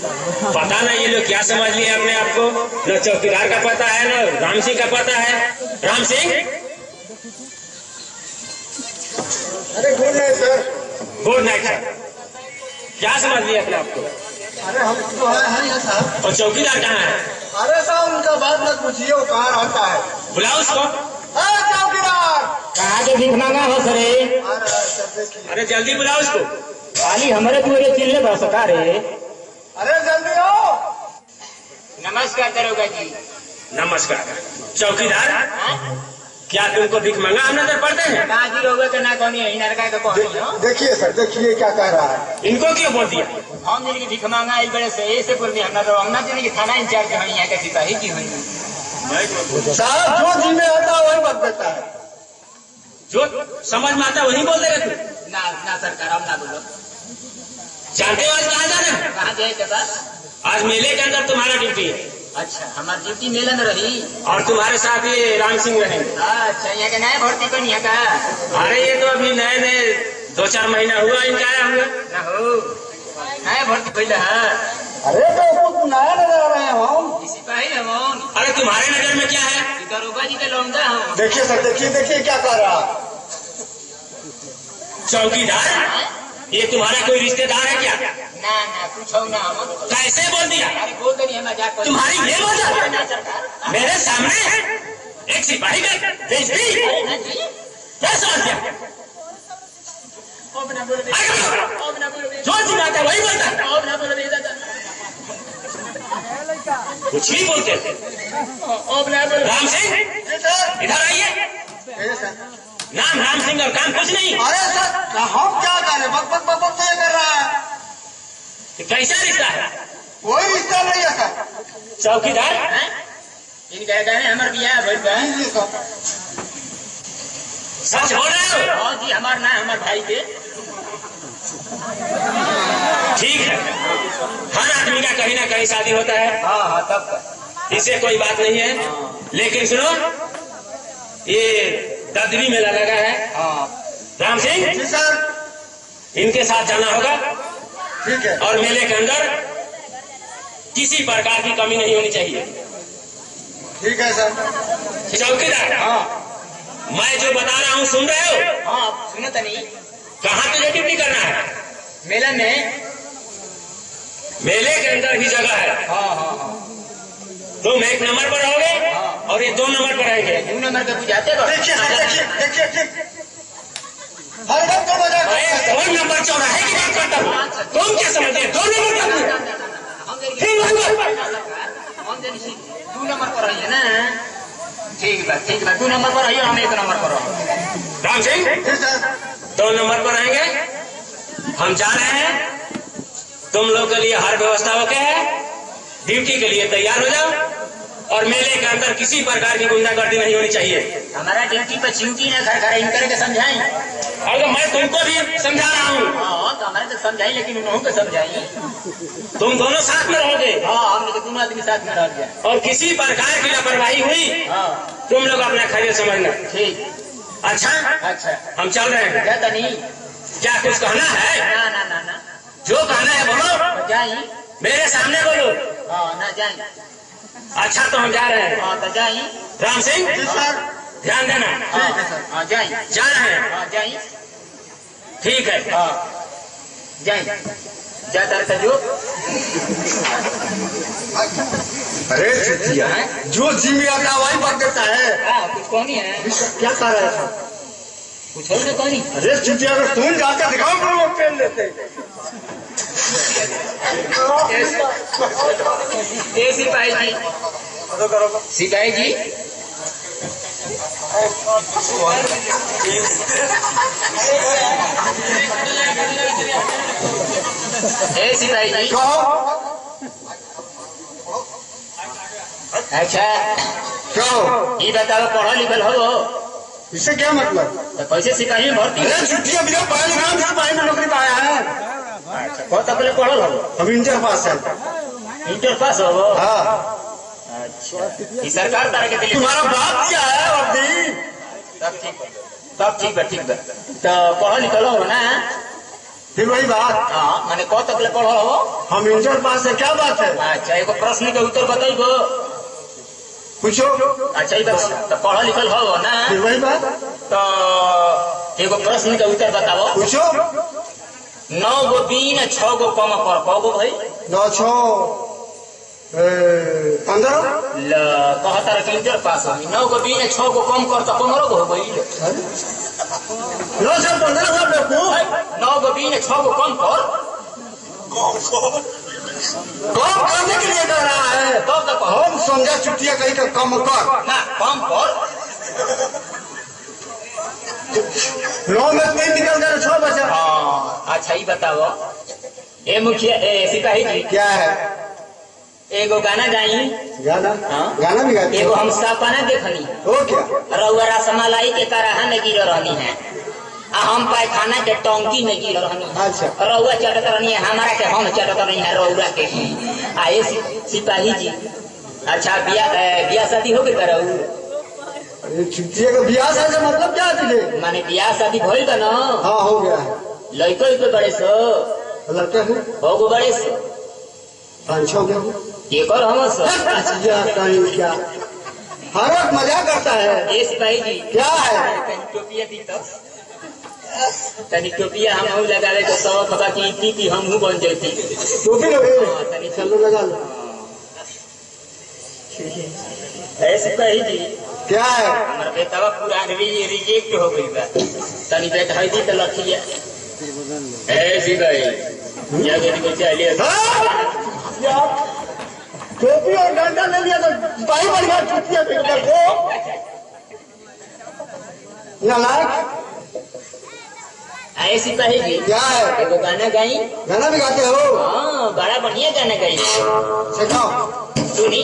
पता नहीं ये लोग क्या समझ लिए अपने आप को। न चौकीदार का पता है न राम सिंह का पता है। राम सिंह, अरे good night sir. Good night sir. क्या समझ लिए अपने आप को? अरे हम तो है साहब। और चौकीदार कहाँ है? अरे साहब उनका बात मत पूछिए, वो कहाँ रहता है। बुलाओ उसको। चौकीदार कहाँ के भीख मांगा हो सरे? अरे जल्दी बुलाओ उसको। खाली हमारे पूरे चिल्ले बस का रे। अरे जल्दी आओ। नमस्कार दरोगा जी। नमस्कार। चौकीदार, क्या तुमको भीख मांगा हम नजर पड़ते हैं? काजी रोगे के ना कौन है इनर का तो कौन है? देखिए सर, देखिए क्या कह रहा है। इनको क्यों बोल दिया? हम जिनकी भीख मांगा इस बड़े से ऐसे बोल दिया हमने तो हमने जिनकी थाना इंचार्ज है यहाँ के सिपाही की हुई। साहब जो जी में आता है वही बात देता है। जो समझ में आता वही बोल देगा तू? ना सरकार हम ना बोलो। जानते हो आज कहाँ जाना है? कहाँ जाए के बाद? आज मेले के अंदर तुम्हारा ड्यूटी है। अच्छा, हमारी ड्यूटी मेले में रही और तुम्हारे साथ ये राम सिंह रहेंगे। अच्छा, यहाँ के नए भर्ती कौन यहाँ का? अरे ये तो अभी नए नए 2-4 महीना हुआ इनका आया हुआ। ना हो नए भर्ती पहले है। अरे तो कुछ नया नजर आ रहे हैं हम। सिपाही है हम। अरे तुम्हारे नजर में क्या है? दरोगा जी के लौंडा हम। देखिए सर, देखिए क्या कर रहा है। चौकीदार, ये तुम्हारा कोई रिश्तेदार है क्या? ना कुछ हो ना हम। कैसे बोल दिया? अरे बोल तो नहीं है, मजाक कर। तुम्हारी ये वजह? ना सरकार मेरे सामने एक सिपाही का बेइज्जती? क्या समझ गया? अब ना बोलो जो चिल्लाता है वही बोलता है। अब ना बोलो कुछ भी बोलते थे। अब ना बोलो। राम सिंह, इधर आइए। नाम राम सिंह और काम कुछ नहीं। अरे सर हम क्या करें, बक तो ये कर रहा है। कैसा रिश्ता है? कोई रिश्ता नहीं है सर। चौकीदार, इनका हमारे बियाह भइल बा। जी सर। सच बोल रहे हो? हाँ जी, हमार ना हमार भाई के। ठीक है, हर आदमी का कहीं ना कहीं शादी होता है। हाँ तब इससे कोई बात नहीं है। लेकिन सुनो, ये ददरी मेला लगा है। राम सिंह, जी सर। इनके साथ जाना होगा। ठीक है। और मेले के अंदर किसी प्रकार की कमी नहीं होनी चाहिए। ठीक है सर। चौकीदार, मैं जो बता रहा हूँ सुन रहे हो? हाँ सुनो तनी। कहाँ तुझे ड्यूटी करना है? मेला में। मेले के अंदर ही जगह है। हाँ तुम 1 नंबर पर रहोगे और ये 2 नंबर पर रहेंगे। 2 नंबर के बुझाते हो। देखिए ठीक। हर बात तो मजाक मैं 2 नंबर चौराहे की बात करता हूँ। तुम क्या समझते हो? 2 नंबर का हम 2 नंबर पर रहिए ना। ठीक बा 2 नंबर पर रहिए, हम 1 नंबर पर रहो। राम सिंह, जी सर। 2 नंबर पर रहेंगे। हम जा रहे हैं। तुम लोग के लिए हर व्यवस्था ओके है। ड्यूटी के लिए तैयार हो जाओ। और मेले के अंदर किसी प्रकार की गुंडागर्दी नहीं होनी चाहिए। हमारा ड्यूटी पे चिंटी ना घर इनकर के समझाई। और मैं तुमको भी समझा रहा हूँ। हाँ तो हमारे तो समझाई, लेकिन उन्होंने को समझाई। तुम दोनों साथ में रहोगे। हाँ हमने तो दोनों आदमी साथ में रह गया। और किसी प्रकार की लापरवाही हुई तुम लोग अपना खैरियत समझना। ठीक। अच्छा, हम चल रहे हैं। जाता नहीं। क्या कुछ कहना है? ना जो कहना है बोलो। जाई। मेरे सामने बोलो। हाँ ना जाई। अच्छा तो हम जा रहे हैं। हाँ तो जाई। राम सिंह, जी सर। ध्यान देना। ठीक है सर। हाँ जाई। जा रहे हैं। हाँ जाई। ठीक है। हाँ जाई। जाता था जो। अरे चुतिया, जो जी में आता वही बात देता है। कुछ कौनी है? क्या कर रहा है? कुछ और कौनी? अरे चुतिया, अगर तुम जाकर दिखाओ तो वो पेन लेते। सिपाही जी। सिपाही जी। सिपाही जी। अच्छा क्या हो? ये बताओ, पढ़ा लिखल हो? इससे क्या मतलब? तो कैसे सिपाही में भर्ती? अरे छुट्टियां बिना पढ़े नाम सिपाही में नौकरी पाया है। कौन तक पढ़ल हो? अब इंटर पास है। इंटर पास हो? हाँ। अच्छा, ये सरकार तरह के दिल्ली। तुम्हारा बाप क्या है वर्दी? तब ठीक बा। तो पढ़ा लिखल हो ना? फिर वही बात, हाँ मैंने कौ तक ले पढ़ हो? हम इंटर पास है, क्या बात है? अच्छा एगो प्रश्न के उत्तर बताइबो। पूछो। अच्छा ये बात तो पढ़ल लिखल हो ना? फिर वही बात, तो एगो प्रश्न के उत्तर बताओ। पूछो। 9 गो बीन 6 गो कम कर कगो भाई? 9 6 15। कहता रहे इंटर पास हो 9 गो बीन 6 गो कम कर तो 15 गो हो गई। 9 से 15 हुआ बेवकूफ। 9 गो बीन 6 गो कम कर। कम करने के लिए कह रहा है। तब तक हम समझा चुटिया कहीं का कम कर ना कम कर। 9 में 3 निकल गया, 6 बचा। हाँ अच्छा ये बताओ ए मुखिया ए सिपाही जी, क्या है? एगो गाना गाई। गाना? हाँ? गाना भी गाते? एगो हम सपना देखनी हो क्या? रउआ रसमलाई के तरह में गिर रहनी है आ हम पायखाना के टंकी में गिर रहनी है। अच्छा। रउआ चटत रहनी है हमारा के, हम चटत रहनी है रउआ के। आए सिपाही जी, अच्छा बियाह शादी हो गई करऊ? अरे चुटिया का ब्याह शादी से मतलब क्या है तुझे? माने बियाह शादी भइल बा न? हाँ हो गया है। लड़को बड़े सो लड़का है? हो गो बड़े सो 5-6 गया। ये कर हम सो कहीं क्या हर वक्त मजाक करता है। ये सिपाही जी क्या है? तनी टोपिया दी तो तनी टोपिया हम हूँ लगावे तो सब पता की हम हूँ बन जाती। टोपी लगे? हाँ, तनी चलो लगा लो। ऐसे सिपाही जी क्या है? हमारा बेटावा पूरा रिजेक्ट हो गई बा। तनी बेटा है दी तो लखिया ऐसी भाई या गरी को चलिए। टोपी और डंडा ले लिया तो भाई बढ़िया चुटिया को नालायक। आए सिपाही जी क्या है? एगो गाना गाई। गाना भी गाते हो? हाँ बड़ा बढ़िया गाना गाई। सिखाओ। सुनी